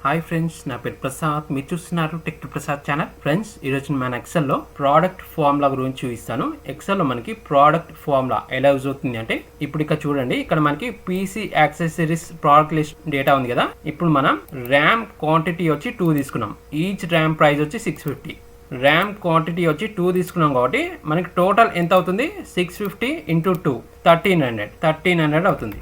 Hi friends, నా పేరు ప్రసాద్. మీరు చూస్తున్నారు టెక్టోప్రసాద్ ఛానల్. ఫ్రెండ్స్, ఈరోజు మన ఎక్సెల్లో ప్రోడక్ట్ ఫార్ములా గురించి చూపిస్తాను. ఎక్సెల్లో మనకి ప్రోడక్ట్ ఫార్ములా ఎలా యూజ్ అవుతుంది అంటే, ఇప్పుడు ఇక్కడ చూడండి, ఇక్కడ మనకి PC accessories product list data ఉంది కదా. ఇప్పుడు మనం ర్యామ్ క్వాంటిటీ వచ్చి 2 తీసుకున్నాం. ఈచ్ ర్యామ్ ప్రైస్ వచ్చి 650. ర్యామ్ క్వాంటిటీ వచ్చి 2 తీసుకున్నాం కాబట్టి మనకి టోటల్ ఎంత అవుతుంది? 650 ఇంటూ 2 1300 అవుతుంది.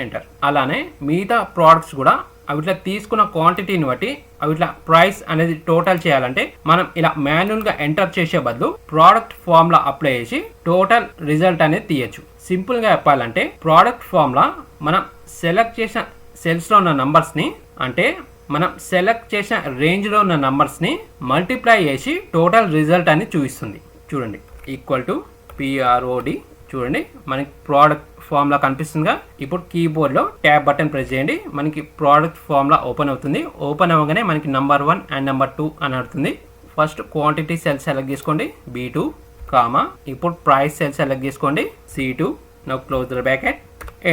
ఎంటర్. అలానే మిగతా ప్రోడక్ట్స్ కూడా అవిట్లా తీసుకున్న క్వాంటిటీని బట్టి అవిట్లా ప్రైస్ అనేది టోటల్ చేయాలంటే మనం ఇలా మాన్యువల్గా ఎంటర్ చేసే బదులు ప్రోడక్ట్ ఫార్ములా అప్లై చేసి టోటల్ రిజల్ట్ అనేది తీయచ్చు. సింపుల్గా చెప్పాలంటే ప్రోడక్ట్ ఫార్ములా మనం సెలెక్ట్ చేసిన సెల్స్లో ఉన్న నంబర్స్ని, అంటే మనం సెలెక్ట్ చేసిన రేంజ్లో ఉన్న నంబర్స్ని మల్టిప్లై చేసి టోటల్ రిజల్ట్ అని చూపిస్తుంది. చూడండి, ఈక్వల్ టు PROD. చూడండి, మనకి ప్రోడక్ట్ ఫార్ములా కనిపిస్తుందిగా. ఇప్పుడు కీబోర్డ్లో ట్యాబ్ బటన్ ప్రెస్ చేయండి, మనకి ప్రోడక్ట్ ఫార్ములా ఓపెన్ అవుతుంది. ఓపెన్ అవ్వగానే మనకి నెంబర్ 1 అండ్ నెంబర్ 2 అని అడుగుతుంది. ఫస్ట్ క్వాంటిటీ సెల్ సెలెక్ట్ చేసుకోండి, B2, కామా. ఇప్పుడు ప్రైస్ సెల్ సెలెక్ట్ చేసుకోండి, C2. Now close the bracket,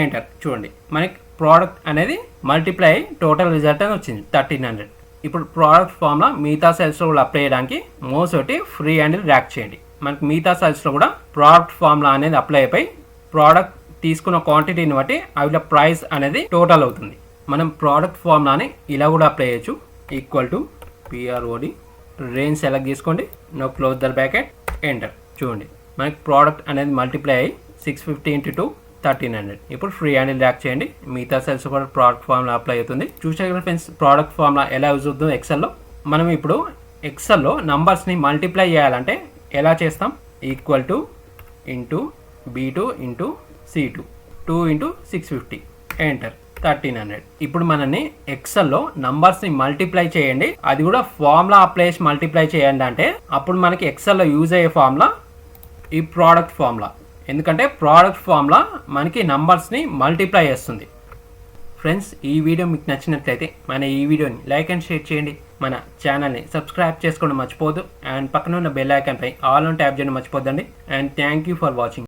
enter. చూడండి, మనకి ప్రోడక్ట్ అనేది మల్టిప్లై టోటల్ రిజల్ట్ అని వచ్చింది 1300. ఇప్పుడు ప్రోడక్ట్ ఫార్ములా మిగతా సెల్స్లో కూడా అప్లై చేయడానికి మౌస్ ఒకటి ఫ్రీ హ్యాండిల్ ర్యాక్ చేయండి. మనకి మిగతా సెల్స్లో కూడా ప్రోడక్ట్ ఫార్ములా అనేది అప్లై అయిపోయి ప్రోడక్ట్ తీసుకున్న క్వాంటిటీని బట్టి అవి ప్రైస్ అనేది టోటల్ అవుతుంది. మనం ప్రోడక్ట్ ఫార్ములాని ఇలా కూడా అప్లై చేయొచ్చు. Equal to PROD, range select చేసుకోండి. No close the bracket, enter. చూడండి, మనకి ప్రోడక్ట్ అనేది మల్టిప్లై అయ్యి 650 ఇంటూ 2 1300. ఇప్పుడు ఫ్రీ హ్యాండిల్ ర్యాక్ చేయండి, మిగతా సెల్స్ కూడా ప్రోడక్ట్ ఫార్ములా అప్లై అవుతుంది. చూసారు కదా ఫ్రెండ్స్, ప్రోడక్ట్ ఫార్ములా ఎలా యూజ్ అవుతుందో ఎక్సెల్లో. మనం ఇప్పుడు ఎక్సెల్లో నంబర్స్ని మల్టిప్లై చేయాలంటే ఎలా చేస్తాం? Equal to into B2 into C2, 2 into 650, enter. 1300. ఇప్పుడు మనని ఎక్సెల్లో నంబర్స్ని మల్టిప్లై చేయండి, అది కూడా ఫార్ములా అప్లై చేసి మల్టిప్లై చేయండి అంటే అప్పుడు మనకి ఎక్సెల్లో యూజ్ అయ్యే ఫార్ములా ఈ ప్రోడక్ట్ ఫార్ములా. ఎందుకంటే ప్రోడక్ట్ ఫార్ములా మనకి నంబర్స్ని మల్టిప్లై చేస్తుంది. ఫ్రెండ్స్, ఈ వీడియో మీకు నచ్చినట్లయితే మన ఈ వీడియోని లైక్ అండ్ షేర్ చేయండి. మన ఛానల్ని సబ్స్క్రైబ్ చేసుకోవడం మర్చిపోదు. అండ్ పక్కన ఉన్న బెల్ ఐకాన్ పై ఆల్ ఆన్ ట్యాప్ చేయడం మర్చిపోద్దండి. And thank you for watching.